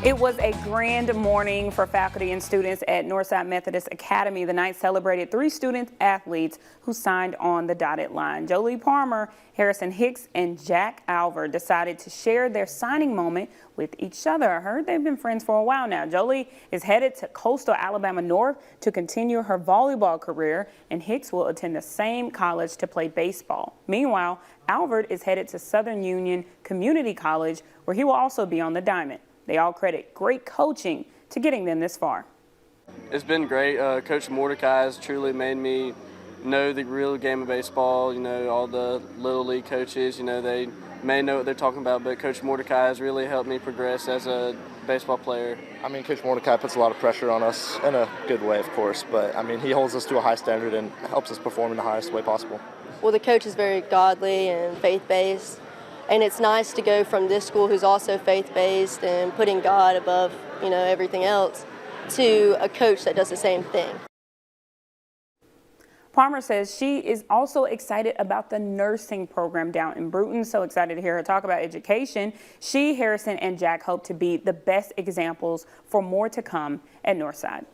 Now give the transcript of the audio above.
It was a grand morning for faculty and students at Northside Methodist Academy. The night celebrated 3 student athletes who signed on the dotted line. Joleigh Parmer, Harrison Hicks, and Jack Alvord decided to share their signing moment with each other. I heard they've been friends for a while now. Joleigh is headed to Coastal Alabama North to continue her volleyball career, and Hicks will attend the same college to play baseball. Meanwhile, Alvord is headed to Southern Union Community College, where he will also be on the diamond. They all credit great coaching to getting them this far. It's been great. Coach Mordecai has truly made me know the real game of baseball. You know, all the Little League coaches, you know, they may know what they're talking about, but Coach Mordecai has really helped me progress as a baseball player. I mean, Coach Mordecai puts a lot of pressure on us in a good way, of course, but I mean, he holds us to a high standard and helps us perform in the highest way possible. Well, the coach is very godly and faith-based. And it's nice to go from this school, who's also faith-based and putting God above, everything else, to a coach that does the same thing. Parmer says she is also excited about the nursing program down in Bruton. So excited to hear her talk about education. She, Harrison, and Jack hope to be the best examples for more to come at Northside.